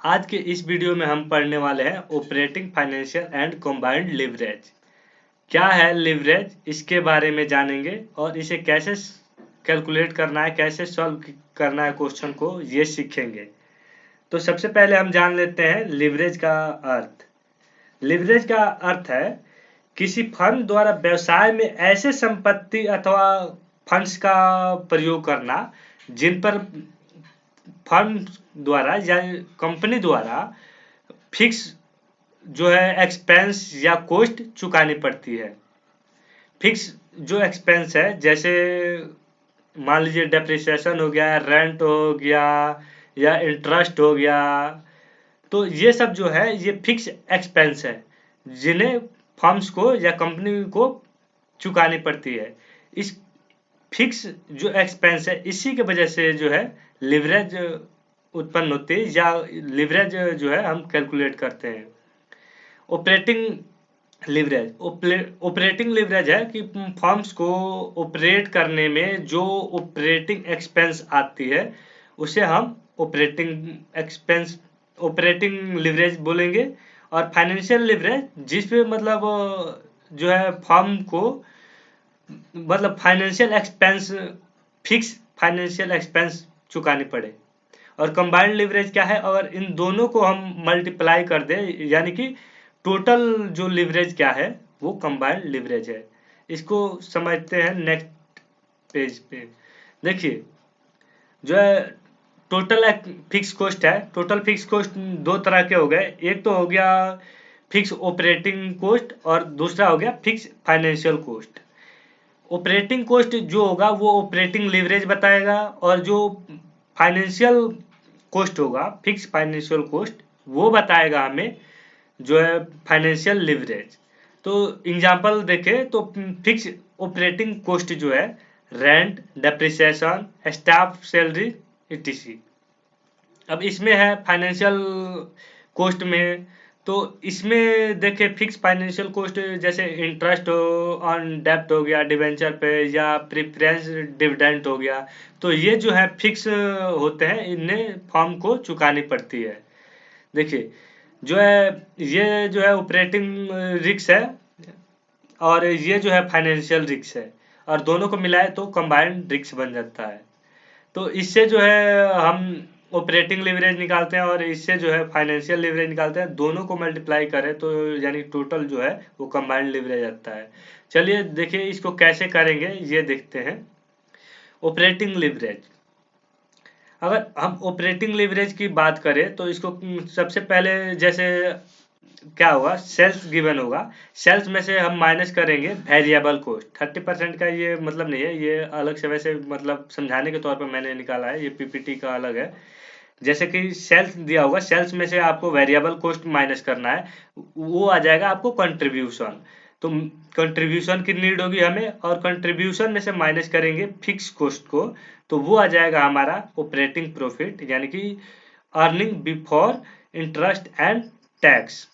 आज के इस वीडियो में हम पढ़ने वाले हैं operating financial and combined leverage. क्या है लिवरेज, इसके बारे में जानेंगे और इसे कैसे कैलकुलेट करना है, कैसे सॉल्व करना है क्वेश्चन को, ये सीखेंगे। तो सबसे पहले हम जान लेते हैं लिवरेज का अर्थ। लिवरेज का अर्थ है किसी फर्म द्वारा व्यवसाय में ऐसे संपत्ति अथवा फंड्स का प्रयोग करना जिन पर फर्म द्वारा या कंपनी द्वारा फिक्स जो है एक्सपेंस या कॉस्ट चुकानी पड़ती है। फिक्स जो एक्सपेंस है, जैसे मान लीजिए डेप्रिसिएशन हो गया, रेंट हो गया या इंटरेस्ट हो गया, तो ये सब जो है ये फिक्स एक्सपेंस है जिन्हें फर्म्स को या कंपनी को चुकानी पड़ती है। इस फिक्स जो एक्सपेंस है, इसी के वजह से जो है लिवरेज उत्पन्न होती है या लिवरेज जो है हम कैलकुलेट करते हैं। ऑपरेटिंग लिवरेज है कि फर्म्स को ऑपरेट करने में जो ऑपरेटिंग एक्सपेंस आती है उसे हम ऑपरेटिंग लिवरेज बोलेंगे। और फाइनेंशियल लिवरेज जिस पे मतलब जो है फर्म को मतलब फिक्स फाइनेंशियल एक्सपेंस चुकानी पड़े। और कंबाइंड लिवरेज क्या है, अगर इन दोनों को हम मल्टीप्लाई कर दें यानी कि टोटल जो लिवरेज क्या है वो कंबाइंड लिवरेज है। इसको समझते हैं नेक्स्ट पेज पे। देखिए जो है टोटल फिक्स कॉस्ट है। टोटल फिक्स कॉस्ट दो तरह के हो गए, एक तो हो गया फिक्स ऑपरेटिंग कॉस्ट और दूसरा हो गया fix financial cost. Operating cost जो होगा वो ऑपरेटिंग लिवरेज बताएगा और जो फाइनेंशियल कॉस्ट होगा, फिक्स फाइनेंशियल कॉस्ट, वो बताएगा हमें जो है फाइनेंशियल लिवरेज। तो एग्जांपल देखें तो फिक्स ऑपरेटिंग कॉस्ट जो है rent, depreciation, staff salary etc। अब इसमें है फाइनेंशियल कॉस्ट में, तो इसमें देखें फिक्स फाइनेंशियल कॉस्ट जैसे इंटरेस्ट ऑन डेब्ट हो गया डिवेंचर पे या प्रेफरेंस डिविडेंड हो गया, तो ये जो है फिक्स होते हैं, इन्हें फर्म को चुकानी पड़ती है। देखिए जो है ये जो है ऑपरेटिंग रिस्क है और ये जो है फाइनेंशियल रिस्क है, और दोनों को मिलाए तो कंबाइंड रिस्क बन जाता है। तो इससे जो है हम ऑपरेटिंग लिवरेज निकालते हैं और इससे जो है फाइनेंशियल लिवरेज निकालते हैं। दोनों को मल्टीप्लाई करें तो यानी टोटल जो है वो कंबाइंड लिवरेज आता है। चलिए देखिए इसको कैसे करेंगे ये देखते हैं। ऑपरेटिंग लिवरेज, अगर हम ऑपरेटिंग लिवरेज की बात करें तो इसको सबसे पहले जैसे क्या होगा, सेल्स गिवन होगा, सेल्स में से हम माइनस करेंगे वेरिएबल कॉस्ट। 30% का ये मतलब नहीं है, ये अलग से वैसे मतलब समझाने के तौर पर मैंने निकाला है, ये पीपीटी का अलग है। जैसे कि सेल्स दिया होगा, सेल्स में से आपको वेरिएबल कॉस्ट माइनस करना है, वो आ जाएगा आपको कंट्रीब्यूशन। तो कंट्रीब्यूशन की नीड होगी हमें, और कंट्रीब्यूशन में से माइनस करेंगे फिक्स कॉस्ट को, तो वो आ जाएगा हमारा ऑपरेटिंग प्रॉफिट यानी कि earning before interest and tax.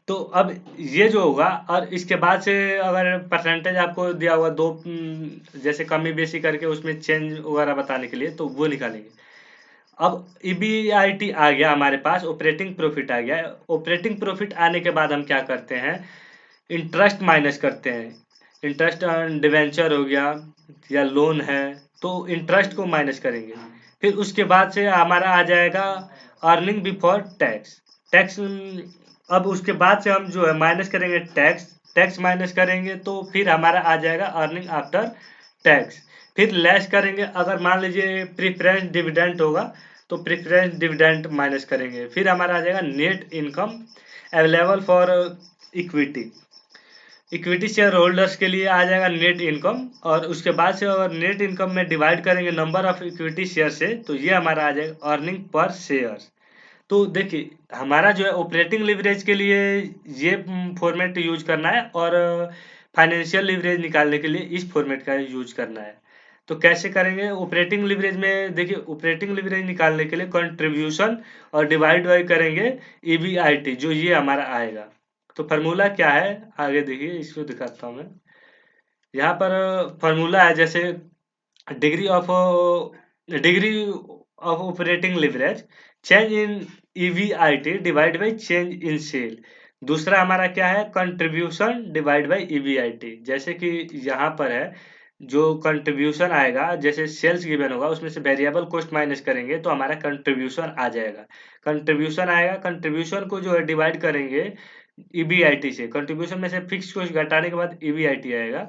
तो अब ये जो होगा, और इसके बाद से अगर परसेंटेज आपको दिया हुआ दो जैसे कमी बेसी करके उसमें चेंज वगैरह बताने के लिए, तो वो निकालेंगे। अब ईबीआईटी आ गया हमारे पास, ऑपरेटिंग प्रॉफिट आ गया। ऑपरेटिंग प्रॉफिट आने के बाद हम क्या करते हैं, इंटरेस्ट माइनस करते हैं। इंटरेस्ट ऑन डिवेंचर हो गया या लोन है तो इंटरेस्ट को माइनस करेंगे। फिर उसके बाद से हमारा आ जाएगा अर्निंग बिफोर टैक्स। टैक्स अब उसके बाद से हम जो है माइनस करेंगे टैक्स, टैक्स माइनस करेंगे तो फिर हमारा आ जाएगा अर्निंग आफ्टर टैक्स। फिर लेस करेंगे, अगर मान लीजिए प्रेफरेंस डिविडेंड होगा तो प्रेफरेंस डिविडेंड माइनस करेंगे। फिर हमारा आ जाएगा net income available for equity. Equity share holders के लिए आ जाएगा नेट इनकम, और उसके बाद से अगर नेट इनकम में डिवाइड करेंगे नंबर ऑफ इक्विटी शेयर से, तो ये हमारा आ जाएगा अर्निंग पर शेयर। तो देखिए हमारा जो है ऑपरेटिंग लिवरेज के लिए ये फॉर्मेट यूज करना है, और फाइनेंशियल लिवरेज निकालने के लिए इस फॉर्मेट का यूज करना है। तो कैसे करेंगे ऑपरेटिंग लिवरेज में, देखिए ऑपरेटिंग लिवरेज निकालने के लिए कंट्रीब्यूशन और डिवाइड बाई करेंगे ईबीआईटी, जो ये हमारा आएगा। तो फार्मूला क्या है आगे देखिए, इसको दिखाता हूँ मैं। यहाँ पर फार्मूला है जैसे degree of operating leverage, change in EBIT divide by change in sale. दूसरा हमारा क्या है, कंट्रीब्यूशन डिवाइड बाई ईबीआईटी। जैसे कि यहाँ पर है जो कंट्रीब्यूशन आएगा, जैसे सेल्स गिवन होगा उसमें से वेरिएबल कॉस्ट माइनस करेंगे तो हमारा कंट्रीब्यूशन आ जाएगा। कंट्रीब्यूशन आएगा, कंट्रीब्यूशन को जो है डिवाइड करेंगे ईबीआईटी से, कंट्रीब्यूशन में से फिक्स कॉस्ट घटाने के बाद ईबीआईटी आएगा।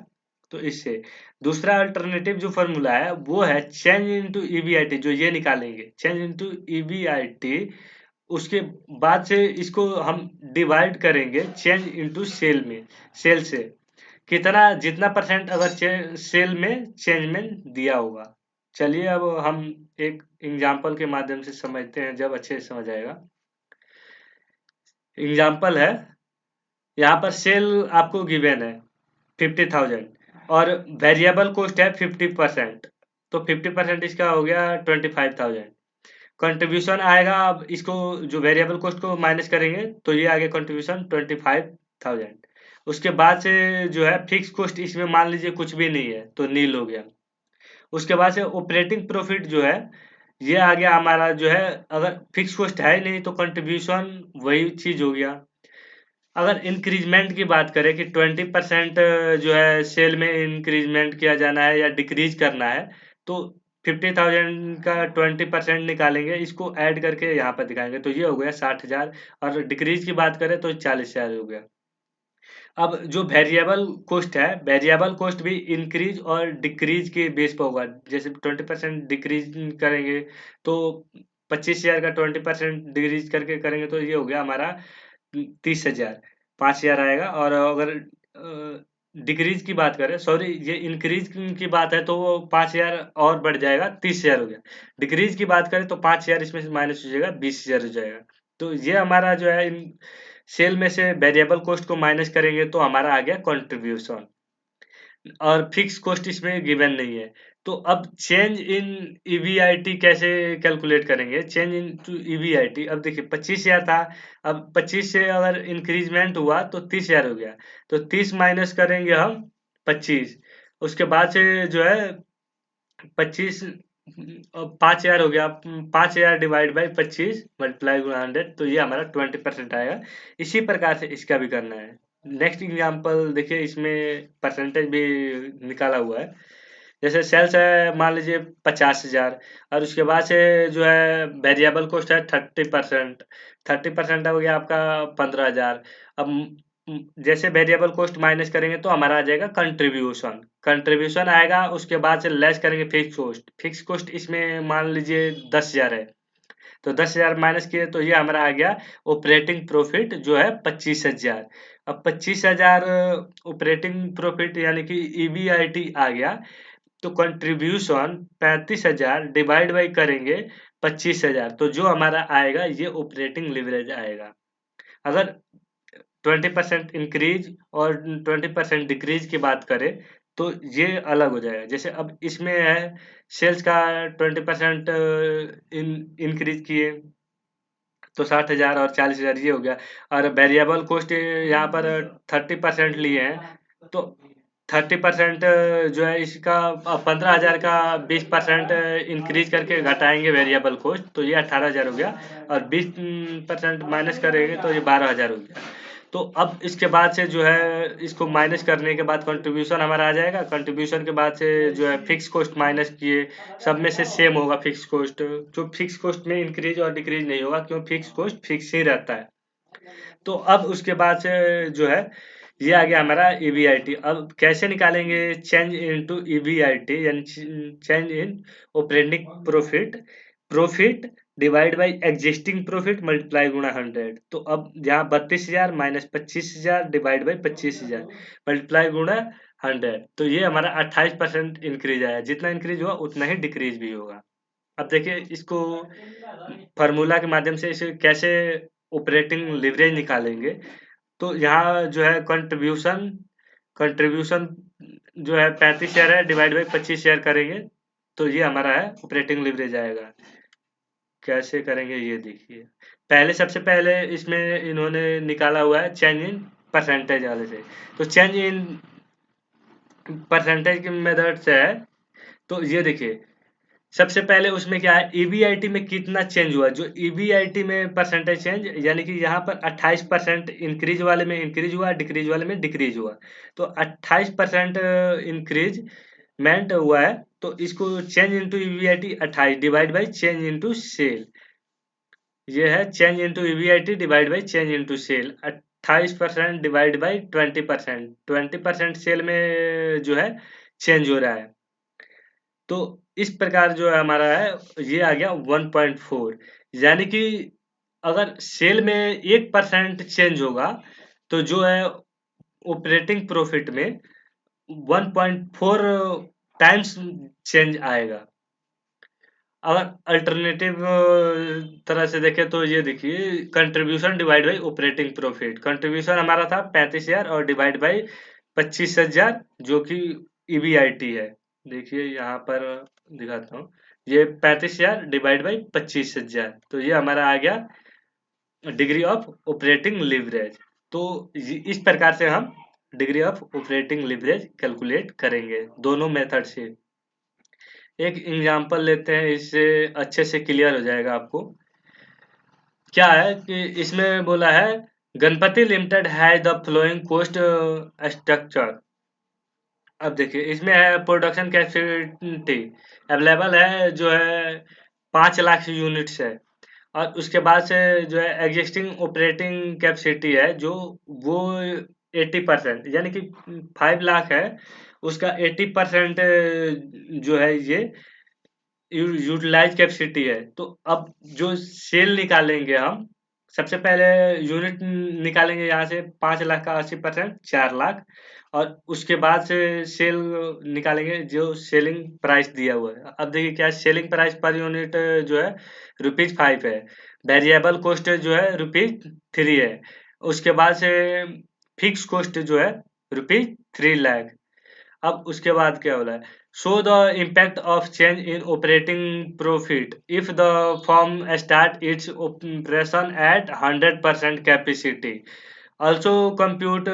तो इससे दूसरा अल्टरनेटिव जो फॉर्मूला है वो है चेंज इनटू ईबीआईटी, जो ये निकालेंगे चेंज इनटू ईबीआईटी, उसके बाद से इसको हम डिवाइड करेंगे चेंज इनटू सेल में, सेल से कितना, जितना परसेंट अगर सेल में चेंजमेंट दिया होगा। चलिए अब हम एक एग्जांपल के माध्यम से समझते हैं, जब अच्छे से समझ आएगा। एग्जांपल है, यहाँ पर सेल आपको गिवन है 50,000 और वेरिएबल कॉस्ट है 50%, तो 50% इसका हो गया 25,000। कंट्रीब्यूशन आएगा, अब इसको जो वेरिएबल कॉस्ट को माइनस करेंगे तो ये आ गया कंट्रीब्यूशन 25,000। उसके बाद से जो है फिक्स कॉस्ट इसमें मान लीजिए कुछ भी नहीं है तो नील हो गया। उसके बाद से ऑपरेटिंग प्रॉफिट जो है ये आ गया हमारा, जो है अगर फिक्स कॉस्ट है ही नहीं तो कंट्रीब्यूशन वही चीज हो गया। अगर इंक्रीजमेंट की बात करें कि 20% जो है सेल में इंक्रीजमेंट किया जाना है या डिक्रीज करना है, तो 50,000 का 20% निकालेंगे, इसको ऐड करके यहाँ पर दिखाएंगे तो ये हो गया 60,000। और डिक्रीज की बात करें तो 40,000 हो गया। अब जो वेरिएबल कॉस्ट है, वेरिएबल कॉस्ट भी इंक्रीज और डिक्रीज के बेस पर होगा। जैसे 20% डिक्रीज करेंगे तो 25,000 का 20% डिक्रीज करके करेंगे तो ये हो गया हमारा 30,000, 5,000 आएगा। और अगर डिक्रीज की बात करें, सॉरी ये इंक्रीज की बात है तो वो 5,000 और बढ़ जाएगा, 30,000 हो गया। डिक्रीज की बात करें तो 5,000 इसमें से माइनस हो जाएगा, 20,000 हो जाएगा। तो ये हमारा जो है सेल में से वेरिएबल कॉस्ट को माइनस करेंगे तो हमारा आ गया कंट्रीब्यूशन, और फिक्स कॉस्ट इसमें गिवन नहीं है। तो अब चेंज इन ईबीआईटी कैसे कैलकुलेट करेंगे, चेंज इन टू ईबीआईटी। अब देखिए 25,000 था, अब 25 से अगर इंक्रीजमेंट हुआ तो 30,000 हो गया, तो 30 माइनस करेंगे हम 25। उसके बाद से जो है 25, 5,000 हो गया, 5,000 डिवाइड बाई 25 मल्टीप्लाई 100, तो ये हमारा 20% आएगा। इसी प्रकार से इसका भी करना है। नेक्स्ट एग्जांपल देखिए, इसमें परसेंटेज भी निकाला हुआ है। जैसे सेल्स है मान लीजिए 50,000, और उसके बाद से जो है वेरिएबल कॉस्ट है 30%, 30% हो गया आपका 15,000। अब जैसे वेरिएबल कॉस्ट माइनस करेंगे तो हमारा आ जाएगा कंट्रीब्यूशन, कंट्रीब्यूशन आएगा। उसके बाद से लेस करेंगे फिक्स कॉस्ट, फिक्स कॉस्ट इसमें मान लीजिए 10,000 है, तो 10,000 माइनस किए तो ये हमारा आ गया ऑपरेटिंग प्रॉफिट जो है 25,000। अब 25,000 ऑपरेटिंग प्रॉफिट यानी कि ईबीआईटी आ गया, तो कंट्रीब्यूशन 35,000 डिवाइड बाई करेंगे 25,000, तो जो हमारा आएगा ये ऑपरेटिंग लिवरेज आएगा। अगर 20% इंक्रीज और 20% डिक्रीज की बात करें तो ये अलग हो जाएगा। जैसे अब इसमें है सेल्स का 20% इंक्रीज किए तो 60,000 और 40,000 ये हो गया। और वेरिएबल कॉस्ट यहाँ पर 30% लिए हैं, तो 30% जो है इसका 15,000 का 20% इंक्रीज करके घटाएंगे वेरिएबल कॉस्ट, तो ये 18,000 हो गया। और 20% माइनस करेंगे तो ये 12,000 हो गया। तो अब इसके बाद से जो है इसको माइनस करने के बाद कंट्रीब्यूशन हमारा आ जाएगा। कंट्रीब्यूशन के बाद से जो है फिक्स कॉस्ट माइनस किए, सब में से सेम होगा फिक्स कॉस्ट, जो फिक्स कॉस्ट में इंक्रीज और डिक्रीज नहीं होगा क्यों फिक्स कॉस्ट फिक्स ही रहता है। तो अब उसके बाद से जो है ये आ गया हमारा ईबीआईटी। अब कैसे निकालेंगे चेंज इनटू ईबीआईटी, यानी change in operating profit, profit divide by existing profit multiply गुणा 100। तो अब यहाँ 32,000 माइनस 25,000 डिवाइड बाई 25,000 मल्टीप्लाई गुणा 100, तो ये हमारा 28% इंक्रीज आया। जितना इंक्रीज हुआ उतना ही डिक्रीज भी होगा। अब देखिए इसको फार्मूला के माध्यम से इसे कैसे ऑपरेटिंग लिवरेज निकालेंगे। तो यहाँ जो है कंट्रीब्यूशन, कंट्रीब्यूशन जो है 35,000 है, डिवाइड बाई 25,000 करेंगे तो ये हमारा है ऑपरेटिंग लिवरेज आएगा। कैसे करेंगे ये देखिए। पहले सबसे पहले इसमें इन्होंने निकाला हुआ है चेंज इन परसेंटेज वाले से, तो चेंज इन परसेंटेज के मेथड से है। तो ये देखिए सबसे पहले उसमें क्या है, ईबीआईटी में कितना चेंज हुआ, जो ईबीआईटी में परसेंटेज चेंज, यानी कि यहाँ पर 28% इंक्रीज वाले में इंक्रीज हुआ, डिक्रीज वाले में डिक्रीज हुआ। तो 28% इंक्रीजमेंट हुआ है, तो इसको change into EBIT 28 divide by change into sale, ये है change into EBIT divide by change into sale. 28% divide by 20%, 20% sale में जो है चेंज हो रहा है। तो इस प्रकार जो है हमारा है, ये आ गया 1.4, यानी कि अगर सेल में 1% चेंज होगा तो जो है ऑपरेटिंग प्रॉफिट में 1.4 टाइम्स चेंज आएगा। अगर अल्टरनेटिव तरह से देखें तो ये देखिए, contribution divide by operating profit, contribution हमारा था 35,000 और डिवाइड बाई 25,000 जो कि ईबीआईटी है। देखिए यहाँ पर दिखाता हूँ, ये 35,000 डिवाइड बाई 25,000, तो ये हमारा आ गया डिग्री ऑफ ऑपरेटिंग लिवरेज। तो इस प्रकार से हम degree of operating leverage calculate करेंगे दोनों मेथड से। एक एग्जांपल लेते हैं, इससे अच्छे से क्लियर हो जाएगा आपको। क्या है कि इसमें बोला है Ganpati limited has the flowing cost structure. अब देखिए इसमें है प्रोडक्शन कैपेसिटी अवेलेबल है जो है 5 लाख यूनिट्स है, और उसके बाद से जो है एग्जिस्टिंग ऑपरेटिंग कैपेसिटी है जो वो 80%, यानी कि 5 लाख है, उसका 80% जो है ये यूटिलाइज कैपेसिटी है। तो अब जो सेल निकालेंगे हम, सबसे पहले यूनिट निकालेंगे यहाँ से, 5 लाख का 80% 4 लाख, और उसके बाद से सेल निकालेंगे जो सेलिंग प्राइस दिया हुआ है। अब देखिए क्या सेलिंग प्राइस पर यूनिट जो है ₹5 है, वेरिएबल कॉस्ट जो है ₹3 है, उसके बाद से फिक्स कॉस्ट जो है ₹3 लाख। अब उसके बाद क्या बोला है, show the impact of change in operating profit if the firm start its operation at 100% capacity, also compute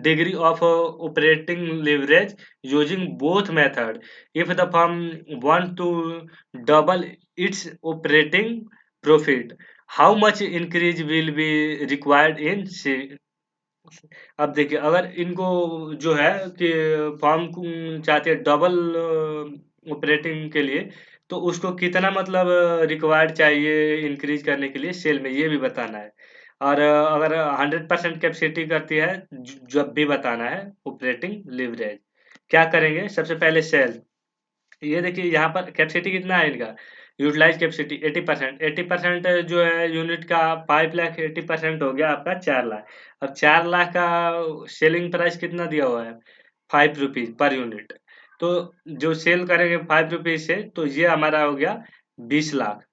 degree of operating leverage using both method if the firm want to double its operating profit, how much increase will be required in अब देखिए अगर इनको जो है कि form चाहते हैं double operating के लिए, तो उसको कितना मतलब रिक्वायर्ड चाहिए इंक्रीज करने के लिए सेल में, ये भी बताना है। और अगर 100% कैपेसिटी करती है जब भी बताना है ऑपरेटिंग लिवरेज। क्या करेंगे, सबसे पहले सेल, ये देखिए यहाँ पर कैपेसिटी कितना है इनका, यूटिलाइज कैपेसिटी 80%, 80% जो है यूनिट का 5 लाख, 80% हो गया आपका 4 लाख। अब 4 लाख का सेलिंग प्राइस कितना दिया हुआ है, ₹5 पर यूनिट। तो जो सेल करेंगे ₹5 से, तो ये हमारा हो गया 20 लाख,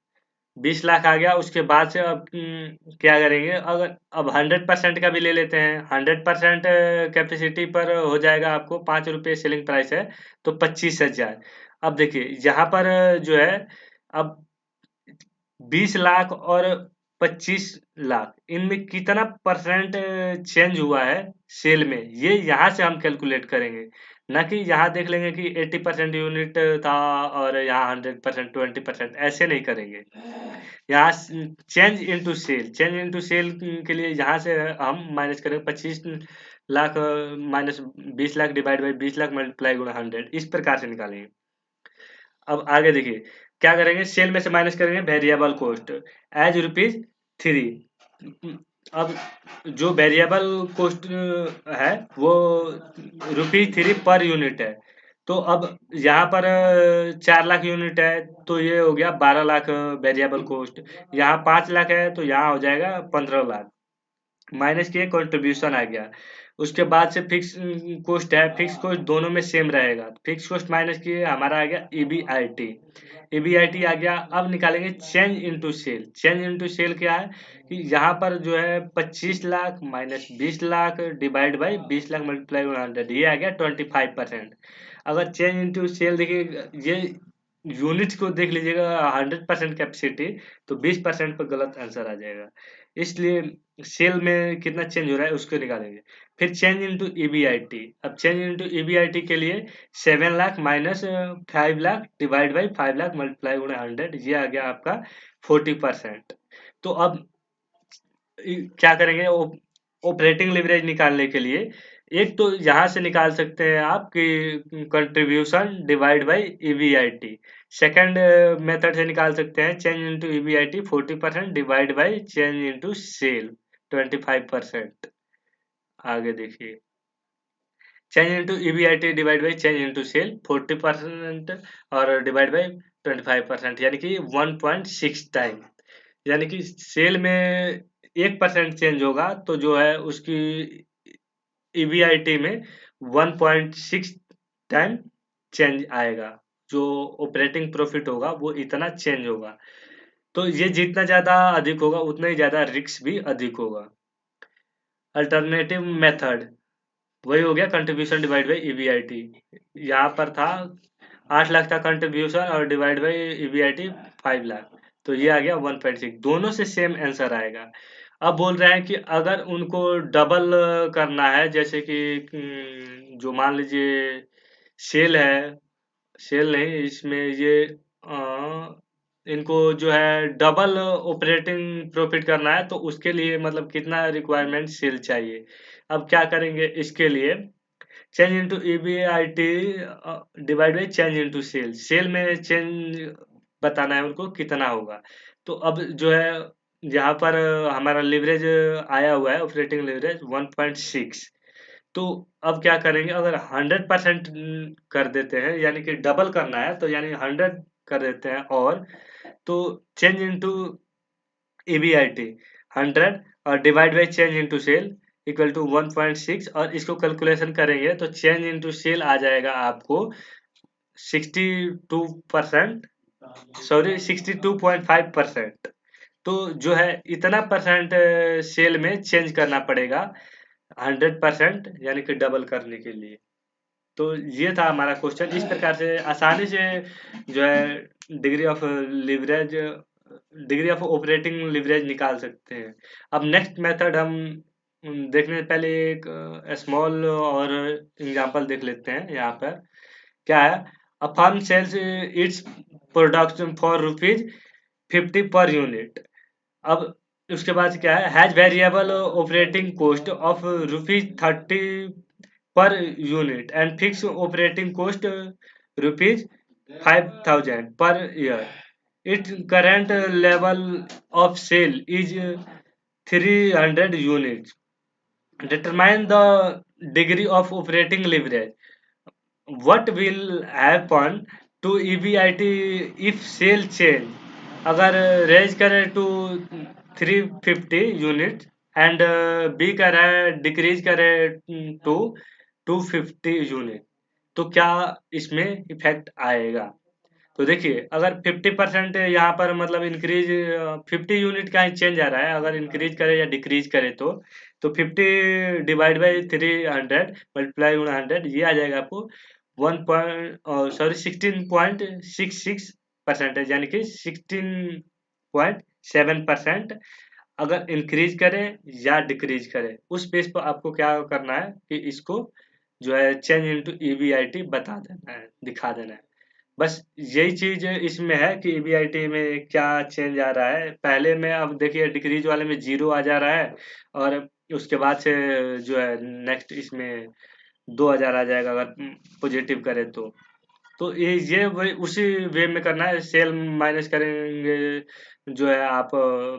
20 लाख आ गया। उसके बाद से अब क्या करेंगे, अगर अब 100% का भी ले लेते हैं, 100% कैपेसिटी पर हो जाएगा आपको ₹5 सेलिंग प्राइस है, तो 25,000। अब देखिए यहाँ पर जो है, अब 20 लाख और 25 लाख, इनमें कितना परसेंट चेंज हुआ है सेल में, ये यहाँ से हम कैलकुलेट करेंगे। ना कि यहाँ देख लेंगे कि 80% यूनिट था और यहाँ 100%, 20%, ऐसे नहीं करेंगे। यहाँ change into sale, change into sale के लिए यहाँ से हम माइनस करेंगे 25 lakh minus 20 lakh divide by 20 lakh multiply गुणा 100, इस प्रकार से निकालेंगे। अब आगे देखिए क्या करेंगे, सेल में से माइनस करेंगे वेरिएबल कॉस्ट एज ₹3। अब जो वेरिएबल कॉस्ट है वो ₹3 पर यूनिट है। तो अब यहाँ पर 4 लाख यूनिट है, तो ये हो गया 12 लाख वेरिएबल कॉस्ट। यहाँ 5 लाख है, तो यहाँ हो जाएगा 15 लाख, माइनस किए कंट्रीब्यूशन आ गया। उसके बाद से फिक्स कॉस्ट है, फिक्स कॉस्ट दोनों में सेम रहेगा, फिक्स कॉस्ट माइनस किए हमारा आ गया ईबीआईटी, ईबीआईटी आ गया। अब निकालेंगे change into sale, change into sale क्या है कि यहाँ पर जो है 25 lakh minus 20 lakh divide by 20 lakh multiply 100, ये आ गया 25%। अगर चेंज इनटू सेल देखिए, ये यूनिट को देख लीजिएगा 100% कैपेसिटी, तो 20% पर गलत आंसर आ जाएगा। इसलिए सेल में कितना चेंज हो रहा है उसको निकालेंगे। फिर चेंज इनटू ईबीआईटी। अब चेंज इनटू ईबीआईटी के लिए 7 lakh minus 5 lakh divide by 5 lakh multiply गुणा 100, ये आ गया आपका 40%। तो अब क्या करेंगे, ऑपरेटिंग लिवरेज निकालने के लिए एक तो यहाँ से निकाल सकते हैं आप कि contribution divide by EBIT. Second method से निकाल सकते हैं change into EBIT 40% divide by change into sale 25%। आगे देखिए, change into EBIT divide by change into sale 40% और डिवाइड बाई 25%, यानी कि 1.6 टाइम। यानी कि सेल में 1% चेंज होगा तो जो है उसकी ईबीआईटी में 1.6 टाइम चेंज आएगा। जो ऑपरेटिंग प्रॉफिट होगा वो इतना चेंज होगा। तो ये जितना ज्यादा अधिक होगा उतना ही ज्यादा रिस्क भी अधिक होगा। अल्टरनेटिव मेथड वही हो गया कंट्रीब्यूशन डिवाइड बाई ईबीआईटी। यहाँ पर था 8 लाख का कंट्रीब्यूशन और डिवाइड बाई ईबीआईटी 5 लाख, तो ये आ गया 1.6। दोनों से सेम आंसर आएगा। अब बोल रहे हैं कि अगर उनको डबल करना है, जैसे कि जो मान लीजिए सेल है, सेल नहीं इसमें ये इनको जो है डबल ऑपरेटिंग प्रॉफिट करना है, तो उसके लिए मतलब कितना रिक्वायरमेंट सेल चाहिए। अब क्या करेंगे इसके लिए, change into EBIT divide by change into sale. Sale में चेंज बताना है उनको कितना होगा। तो अब जो है यहाँ पर हमारा लिवरेज आया हुआ है ऑपरेटिंग लिवरेज 1.6। तो अब क्या करेंगे, अगर 100% कर देते हैं यानी कि डबल करना है तो यानी 100 कर देते हैं, और तो चेंज इनटू ईबीआईटी 100 और divide by change into sale equal to 1.6, और इसको कैलकुलेशन करेंगे तो चेंज इनटू सेल आ जाएगा आपको 62%, सॉरी 62.5%। तो जो है इतना परसेंट सेल में चेंज करना पड़ेगा 100% यानी कि डबल करने के लिए। तो ये था हमारा क्वेश्चन। इस प्रकार से आसानी से जो है degree of leverage, degree of operating leverage निकाल सकते हैं। अब नेक्स्ट मेथड हम देखने से पहले एक स्मॉल और एग्जांपल देख लेते हैं। यहाँ पर क्या है, a firm sells its product for rupees 50 per unit. अब उसके बाद क्या है, has variable operating cost of rupees 30 per unit and fix operating cost rupees 5000 per year. It current level of sale is 300 units. Determine the degree of operating leverage. What will happen to EBIT if sale change? अगर raise करे to 350 unit and B करे decrease करे to 250 unit, तो क्या इसमें effect आएगा। तो देखिए अगर 50% यहाँ पर मतलब इंक्रीज 50 यूनिट का ही चेंज आ रहा है, अगर इंक्रीज करे या डिक्रीज करे तो 50 डिवाइड बाई 300 मल्टीप्लाई 100, ये आ जाएगा आपको 16.66% यानी कि 16.7%। अगर इंक्रीज करे या डिक्रीज करे उस बेस पर आपको क्या करना है कि इसको जो है चेंज इनटू ईबीआईटी बता देना है, दिखा देना है। बस यही चीज इसमें है कि ईबीआईटी में क्या चेंज आ रहा है। पहले में अब देखिए डिक्रीज वाले में 0 आ जा रहा है, और उसके बाद से जो है नेक्स्ट इसमें 2000 आ जाएगा अगर पॉजिटिव करे तो ये वही उसी वे में करना है। सेल माइनस करेंगे जो है आप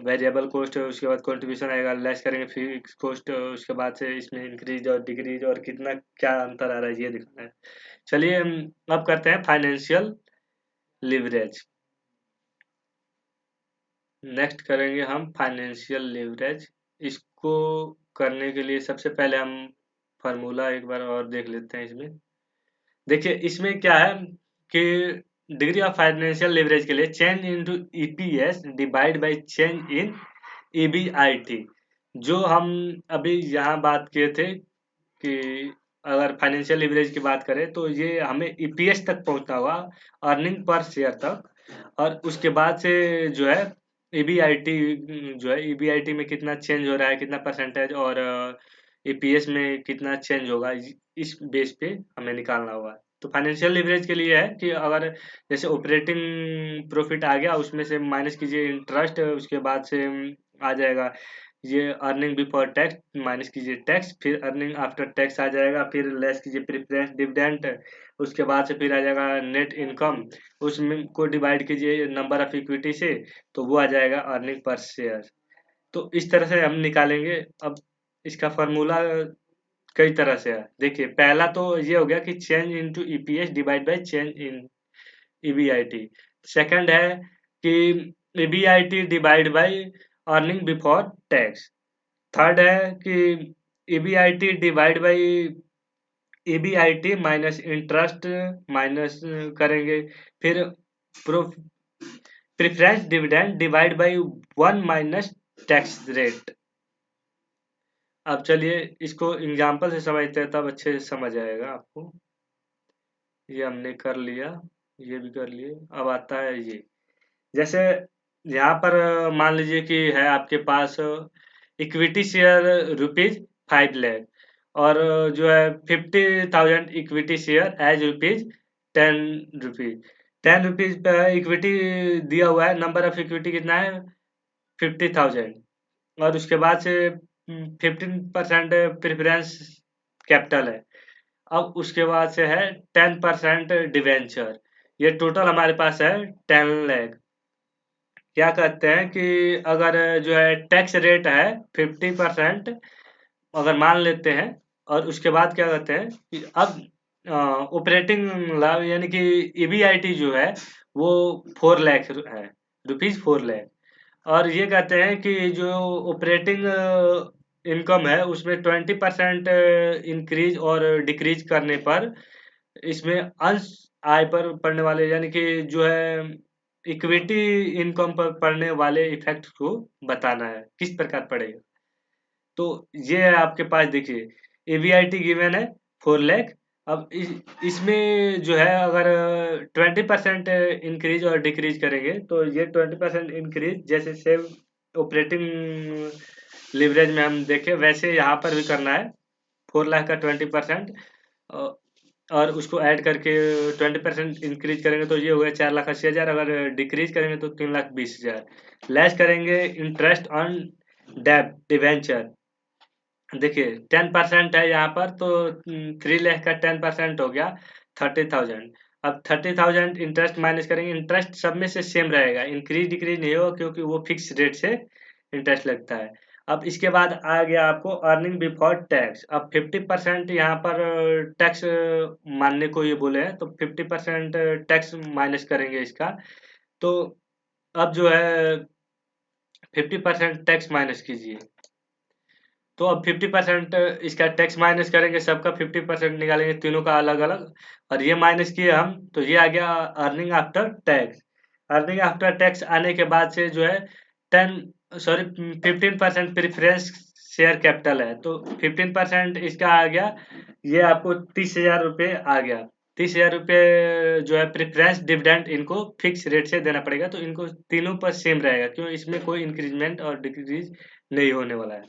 वेरिएबल कॉस्ट, उसके बाद कंट्रीब्यूशन आएगा, लेस करेंगे फिक्स कॉस्ट, उसके बाद से इसमें इंक्रीज और डिक्रीज और कितना क्या अंतर आ रहा है ये दिखाना है। चलिए अब करते हैं फाइनेंशियल लिवरेज। नेक्स्ट करेंगे हम फाइनेंशियल लिवरेज। इसको करने के लिए सबसे पहले हम फार्मूला एक बार और देख लेते हैं। इसमें देखिए इसमें क्या है कि डिग्री ऑफ फाइनेंशियल लिवरेज के लिए change into EPS divide by change in EBIT. जो हम अभी यहाँ बात किए थे कि अगर फाइनेंशियल लीवरेज की बात करें तो ये हमें ईपीएस तक पहुंचना होगा, अर्निंग पर शेयर तक। और उसके बाद से जो है ईबीआईटी, जो है ईबीआईटी में कितना चेंज हो रहा है, कितना परसेंटेज, और ईपीएस में कितना चेंज होगा, इस बेस पे हमें निकालना होगा। तो फाइनेंशियल लीवरेज के लिए है कि अगर जैसे ऑपरेटिंग प्रॉफिट आ गया, उसमें से माइनस कीजिए इंटरेस्ट, उसके बाद से आ जाएगा ये अर्निंग बिफोर टैक्स, माइनस कीजिए टैक्स, फिर अर्निंग आफ्टर टैक्स आ जाएगा, फिर लेस कीजिए प्रेफरेंस डिविडेंड, उसके बाद से फिर आ जाएगा नेट इनकम, उसमें को डिवाइड कीजिए नंबर ऑफ इक्विटी से, तो वो आ जाएगा अर्निंग पर शेयर। तो इस तरह से हम निकालेंगे। अब इसका फॉर्मूला कई तरह से है। देखिए, पहला तो ये हो गया कि change into EPS divide by change in EBIT. Second है कि EBIT divide by earning before tax. Third है कि EBIT divide by EBIT minus interest, minus करेंगे, फिर preference dividend divide by 1 minus tax rate. अब चलिए इसको एग्जांपल से समझते हैं, तब अच्छे से समझ आएगा आपको। ये हमने कर लिया, ये भी कर लिए। अब आता है ये, जैसे यहाँ पर मान लीजिए कि है आपके पास इक्विटी शेयर ₹5 लाख, और जो है 50,000 इक्विटी शेयर एज ₹10। ₹10 पे इक्विटी दिया हुआ है, नंबर ऑफ इक्विटी कितना है 50,000, और उसके बाद से 15% प्रेफरेंस कैपिटल है। अब उसके बाद से है 10% डिवेंचर। ये टोटल हमारे पास है 10 लाख। क्या कहते हैं कि अगर जो है टैक्स रेट है 50%, अगर मान लेते हैं, और उसके बाद क्या कहते हैं कि अब ऑपरेटिंग लाभ यानी कि ईबीआईटी जो है वो 4 लाख है, ₹4 लाख। और ये कहते हैं कि जो ऑपरेटिंग इनकम है उसमें 20% इंक्रीज और डिक्रीज करने पर, इसमें अंश आय पर पड़ने वाले यानी कि जो है इक्विटी इनकम पर पड़ने वाले इफेक्ट को बताना है, किस प्रकार पड़ेगा। तो ये है आपके पास, देखिए एवीआईटी गिवन है 4 लाख। अब इसमें जो है अगर 20% इंक्रीज और डिक्रीज करेंगे, तो ये 20% इंक्रीज जैसे सेम ऑपरेटिंग लिवरेज में हम देखें वैसे यहाँ पर भी करना है। 4 लाख का 20% और उसको ऐड करके 20% इंक्रीज करेंगे तो ये हो गया 4,80,000। अगर डिक्रीज करेंगे तो 3,20,000। लेस करेंगे इंटरेस्ट ऑन डेब्ट डिवेंचर। देखिए 10% है यहाँ पर, तो 3 लाख का 10% हो गया 30,000। अब 30,000 इंटरेस्ट माइनस करेंगे, इंटरेस्ट सब में से सेम रहेगा, इंक्रीज डिक्रीज नहीं होगा क्योंकि वो फिक्स रेट से इंटरेस्ट लगता है। अब इसके बाद आ गया आपको अर्निंग बिफोर टैक्स। अब 50% यहाँ पर टैक्स मानने को ये बोले हैं, तो 50% टैक्स माइनस करेंगे इसका। तो अब जो है 50% टैक्स माइनस कीजिए, तो अब 50% इसका टैक्स माइनस करेंगे, सबका 50% निकालेंगे, तीनों का अलग अलग, और ये माइनस किए हम तो ये आ गया earning after tax. Earning after tax आने के बाद से जो है 15% प्रेफरेंस शेयर कैपिटल है, तो 15% इसका आ गया, ये आपको 30,000 रुपये आ गया। 30,000 रुपये जो है प्रेफरेंस डिविडेंड इनको फिक्स रेट से देना पड़ेगा, तो इनको तीनों पर सेम रहेगा, क्यों इसमें कोई इंक्रीजमेंट और डिक्रीज नहीं होने वाला है।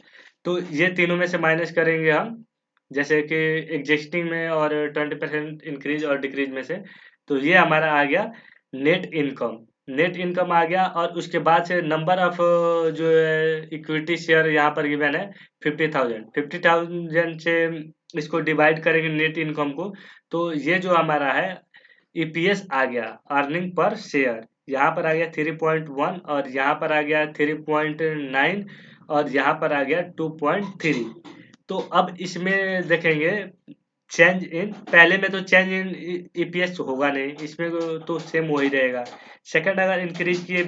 तो ये तीनों में से माइनस करेंगे हम, जैसे कि एग्जिस्टिंग में और 20% इंक्रीज और डिक्रीज में से, तो ये हमारा आ गया नेट इनकम। नेट इनकम आ गया, और उसके बाद से नंबर ऑफ जो है इक्विटी शेयर यहाँ पर गिवन है 50,000। 50,000 से इसको डिवाइड करेंगे नेट इनकम को, तो ये जो हमारा है ईपीएस आ गया, अर्निंग पर शेयर। यहाँ पर आ गया 3.1, और यहाँ पर आ गया 3.9, और यहाँ पर आ गया 2.3। तो अब इसमें देखेंगे चेंज इन, पहले में तो चेंज इन ईपीएस होगा नहीं, इसमें तो सेम हो ही रहेगा। सेकंड अगर इंक्रीज किए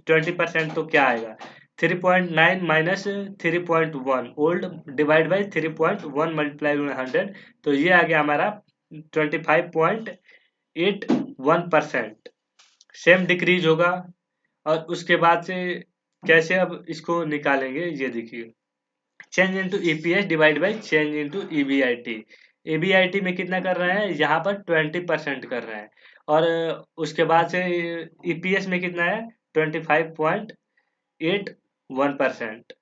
20% तो क्या आएगा, 3.9 minus 3.1 old divide by 3.1 multiply 100, तो ये आ गया हमारा 25.81%। सेम डिक्रीज होगा। और उसके बाद से कैसे अब इसको निकालेंगे, ये देखिए, change into EPS divide by change into EBIT. EBIT में कितना कर रहे हैं, यहाँ पर 20% कर रहे हैं। और उसके बाद से EPS में कितना है, 25.81%।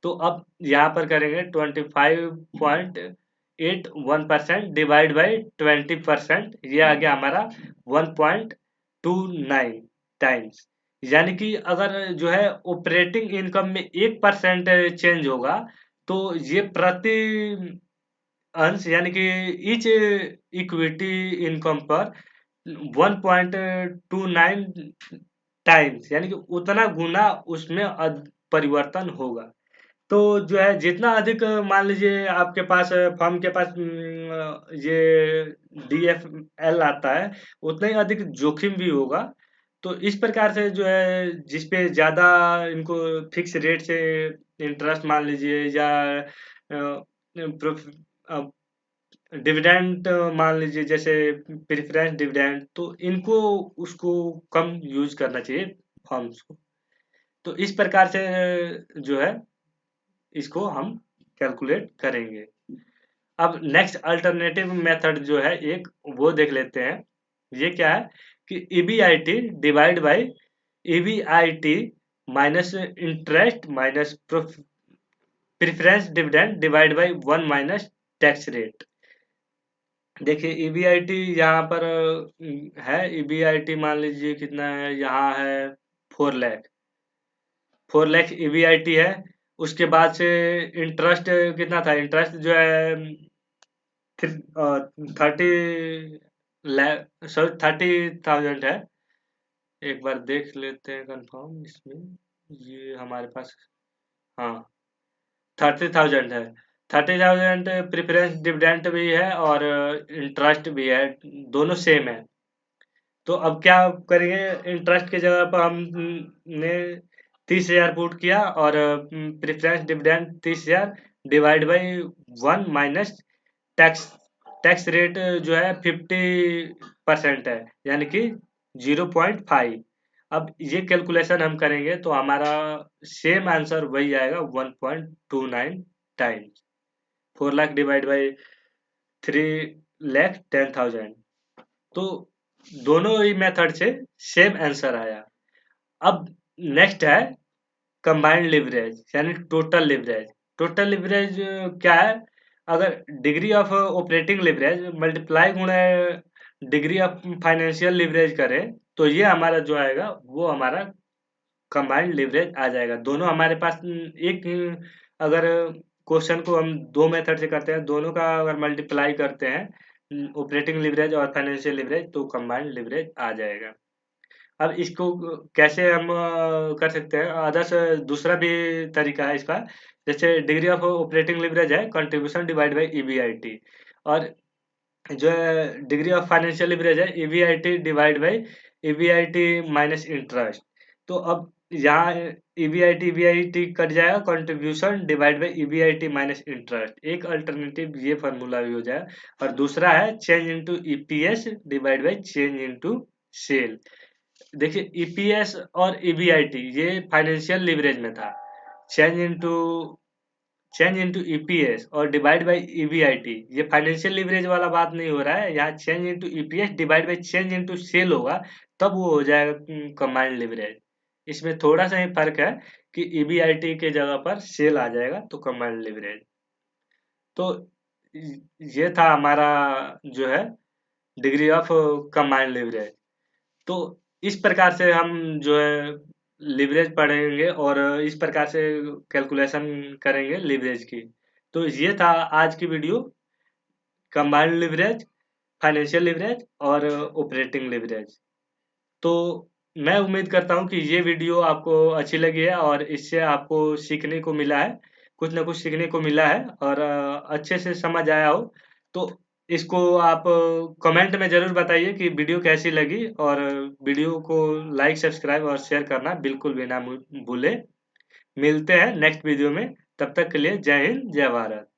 तो अब यहाँ पर करेंगे 25.81% डिवाइड बाई 20%, ये आ गया हमारा 1.29 टाइम्स। यानी कि अगर जो है ऑपरेटिंग इनकम में 1% चेंज होगा, तो ये प्रति अंश यानी कि ईच इक्विटी इनकम पर 1.29 टाइम्स, यानी कि उतना गुना उसमें परिवर्तन होगा। तो जो है जितना अधिक मान लीजिए आपके पास फर्म के पास ये DFL आता है, उतना ही अधिक जोखिम भी होगा। तो इस प्रकार से जो है जिस पे ज़्यादा इनको फिक्स रेट से इंटरेस्ट मान लीजिए, या डिविडेंड मान लीजिए, जैसे प्रेफरेंस डिविडेंड, तो इनको उसको कम यूज करना चाहिए फर्म्स को। तो इस प्रकार से जो है इसको हम कैलकुलेट करेंगे। अब नेक्स्ट अल्टरनेटिव मेथड जो है एक, वो देख लेते हैं। ये क्या है कि EBIT divide by EBIT minus interest minus preference dividend divide by 1 minus tax rate. देखिए EBIT यहाँ पर है, EBIT मान लीजिए कितना है, यहाँ है 4 लाख, 4 लाख EBIT है। उसके बाद से इंटरेस्ट कितना था, इंटरेस्ट जो है 30 लाख, सॉरी 30,000 है। एक बार देख लेते हैं कंफर्म इसमें, ये हमारे पास, हाँ 30,000 है। 30,000 प्रेफरेंस डिविडेंड भी है और इंटरेस्ट भी है, दोनों सेम है। तो अब क्या करेंगे, इंटरेस्ट की जगह पर हमने 30,000 पुट किया, और preference dividend 30,000 divide by 1 minus tax. Tax rate जो है 50% है, यानी कि 0.5। अब ये कैलकुलेशन हम करेंगे तो हमारा सेम आंसर वही आएगा, 1.29 टाइम्स। 4 lakh divide by 3,10,000। तो दोनों ही मेथड से सेम आंसर आया। अब नेक्स्ट है कंबाइंड लिवरेज, यानी टोटल लिवरेज। टोटल लिवरेज क्या है, अगर degree of operating leverage multiply गुणा डिग्री ऑफ फाइनेंशियल लिवरेज करें, तो ये हमारा जो आएगा वो हमारा कंबाइंड लिवरेज आ जाएगा। दोनों हमारे पास एक, अगर क्वेश्चन को हम दो मेथड से करते हैं, दोनों का अगर मल्टीप्लाई करते हैं ऑपरेटिंग लिवरेज और फाइनेंशियल लिवरेज, तो कंबाइंड लिवरेज आ जाएगा। अब इसको कैसे हम कर सकते हैं, अदर्स दूसरा भी तरीका है इसका। जैसे डिग्री ऑफ ऑपरेटिंग लिवरेज है कंट्रीब्यूशन डिवाइड बाई EBIT, और जो है डिग्री ऑफ फाइनेंशियल लिवरेज है EBIT divide by EBIT minus interest. तो अब यहाँ EBIT कट जाएगा, contribution divide by EBIT minus interest, एक अल्टरनेटिव ये फार्मूला भी हो जाएगा। और दूसरा है change into EPS divide by change into sale. देखिए EPS और EBIT ये फाइनेंशियल लिवरेज में था, चेंज इनटू EPS और डिवाइड बाई EBIT ये फाइनेंशियल लिवरेज वाला बात नहीं हो रहा है। यहाँ change into EPS divide by change into sale होगा, तब वो हो जाएगा कंबाइंड लिवरेज। इसमें थोड़ा सा ही फर्क है कि EBIT के जगह पर सेल आ जाएगा, तो कंबाइंड लिवरेज। तो ये था हमारा जो है डिग्री ऑफ कंबाइंड लिवरेज। तो इस प्रकार से हम जो है लिवरेज पढ़ेंगे, और इस प्रकार से कैलकुलेशन करेंगे लिवरेज की। तो ये था आज की video, combined leverage, financial leverage और ऑपरेटिंग लिवरेज। तो मैं उम्मीद करता हूँ कि ये वीडियो आपको अच्छी लगी है और इससे आपको सीखने को मिला है, कुछ ना कुछ सीखने को मिला है, और अच्छे से समझ आया हो। तो इसको आप कमेंट में ज़रूर बताइए कि वीडियो कैसी लगी, और वीडियो को लाइक सब्सक्राइब और शेयर करना बिल्कुल भी ना भूलें। मिलते हैं नेक्स्ट वीडियो में, तब तक के लिए जय हिंद जय भारत।